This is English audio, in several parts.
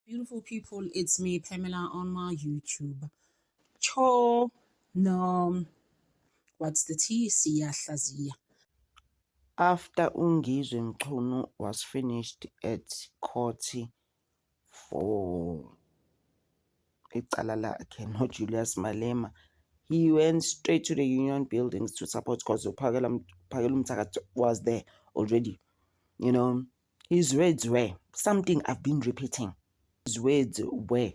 Beautiful people, it's me, Pamela, on my YouTube. Cho, no, what's the T? Siyahlaziya. After Ungizwe Mchunu was finished at court for icala lakhe Julius Malema, he went straight to the union buildings to support because Phakela Mtshakazi was there already. You know, his words were something I've been repeating. His words were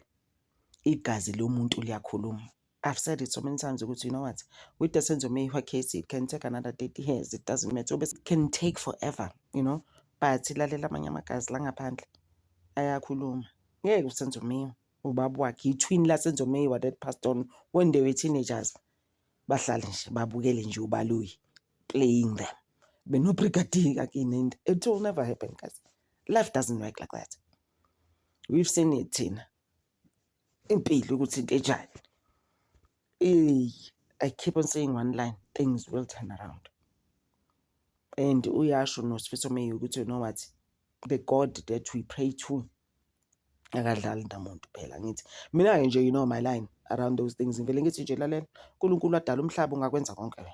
igazi lomuntu liyakhuluma. I've said it so many times, you know what? With the sense of her case, it can take another 30 years. It doesn't matter. It can take forever, you know. But ilalela amanye amagazi la ngaphandle ayakhuluma. Ngeke usenzo meyo ubaba wakhe i-twin lasenzo meyo that passed on when they were teenagers. Bahlale nje babukele nje ubaluyi playing them. Beno brigadier again, and it will never happen, guys. Life doesn't work like that. We've seen it thina. Impilo ukuthi into enjani. I keep on saying one line, things will turn around. And uyasho noSifiso Meyo ukuthi you know what, the God that we pray to akadlali namuntu phela ngithi mina nje you know my line around those things ngivele ngithi nje lalela uNkulunkulu adala umhlaba ungakwenza konke wena.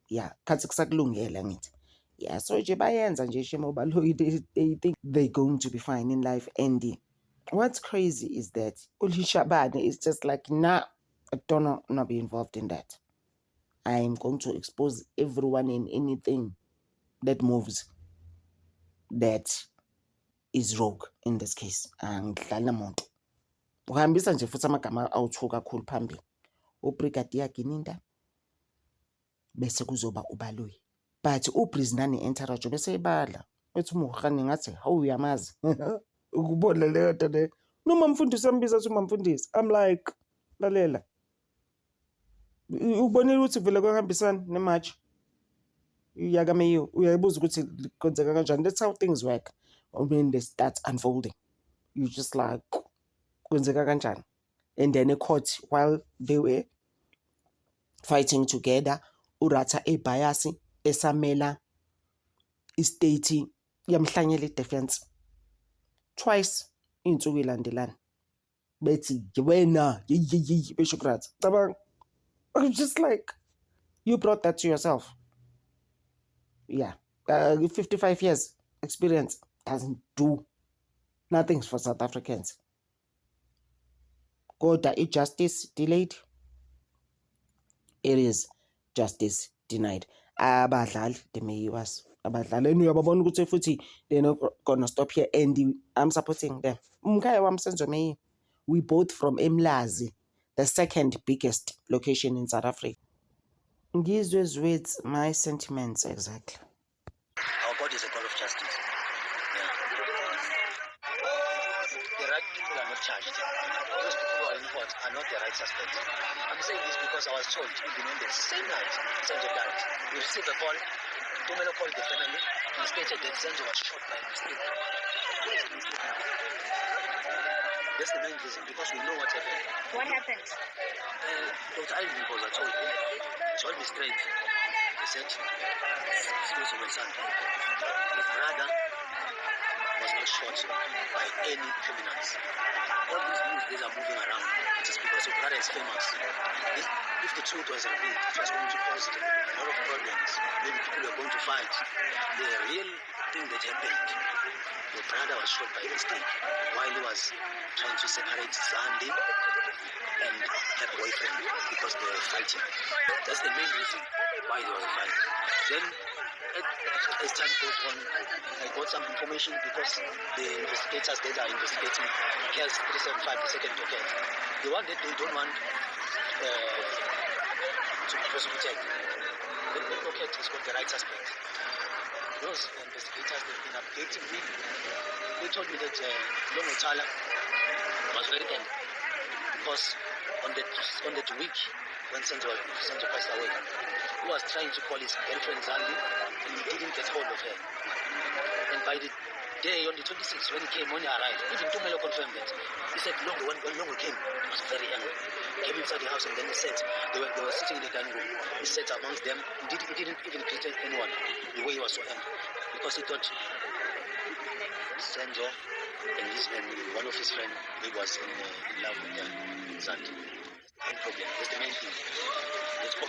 Yeah, khathi kusakulungela ngithi. Yeah, so nje bayenza nje shemo baloyi they think they're going to be fine in life. And what's crazy is that uLishabane is just like, nah, I don't want to be involved in that. I am going to expose everyone in anything that moves that is rogue in this case. Angidlala muntu. Uhambisa nje futhi amagama awuthu kakhulu phambili. uBrigadier Gininda bese kuzoba uBaloyi. But uBriznani Entourage bese ebala. Ethi umugani ngathi hawu uyamazi. Ukubona leyo nto le. Noma mfundisi ambiza uthi umfundisi. I'm like lalela. Ubonile ukuthi vele kwahambisana nematch. Uyakameyo uyayibuza ukuthi kwenzeka kanjani. That's how things work. When they start unfolding, you just like kwenzeka kanjani. And then a court while they were fighting together, uRatha eBayasi esamela istate yamhlanyela idefense twice insuku ilandelana. Bethi wena besho kuRatha. Cabanga. I'm just like, you brought that to yourself. Yeah, 55 years experience doesn't do nothing for South Africans. Kodwa justice delayed, it is justice denied. Abadlali the Meyiwas, abadlali uyababona ukuthi futhi they're not gonna stop here, and I'm supporting them. Umkhaya wami Senzo Meyi, we both from Emlazi, the second biggest location in South Africa. Ngizwe's words, my sentiments exactly. Our God is a God of justice. Yeah. The right people are not charged. Those people who are in court are not the right suspects. I'm saying this because I was told even on the same night Senzo died. We received a call. Tumelo called the family. He stated that Senzo was shot by mistake. What is the mistake now? That's the main reason, because we know what happened. What happened? Dr. Ivan was told me straight. He said, excuse my son, his brother was not shot by any criminals. All these news days are moving around. It is because your brother is famous. If the truth was revealed, it was going to cause a lot of problems. Maybe people were going to fight. The real thing that happened, your brother was shot by mistake while he was trying to separate Zandi and her boyfriend because they were fighting. That's the main reason why there was a fight. Then, as time goes on, I got some information because the investigators that are investigating case 375, the second docket, the one that they don't want to be prosecuted, the docket has got the right suspect. Those investigators, they've been updating me. They told me that Longo Thala was very ill because on that week when Senzo passed away, he was trying to call his girlfriend Zandi and he didn't get hold of her. And by the day on the 26th, when he came, when he arrived, even Tumelo confirmed that. He said Longo, when Longo came, he was very angry. He came inside the house and then he said, they were sitting in the dining room. He sat amongst them. He didn't even greet anyone the way he was so angry. Because he thought Senzo and one of his friends, he was in love with Zandi. No problem. That's the main thing. That's the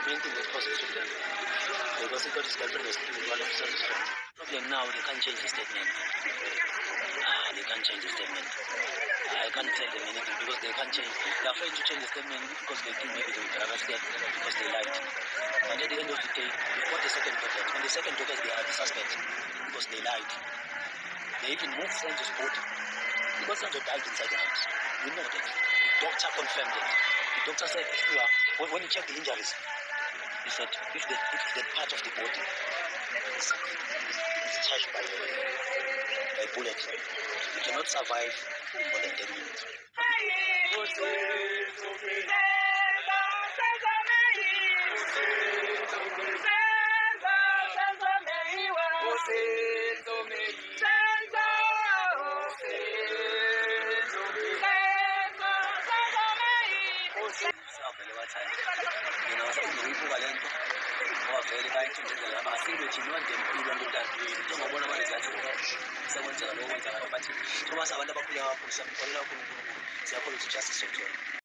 main thing that caused the problem. Because he got his girlfriend was with one of his friends. Problem now, they can't change the statement. They can't change the statement. I can't tell them anything because they can't change. They're afraid to change the statement because they think maybe they will be arrested because they lied. But at the end of the day, we've got the second daughter. And the second daughters, they are the suspects because they lied. They even moved Sanjo's body because Sanjo died inside the house. We know that. The doctor confirmed it. The doctor said, when he checked the injuries, he said, if the part of the body is touched by a bullet, you cannot survive more than 10 minutes. Justice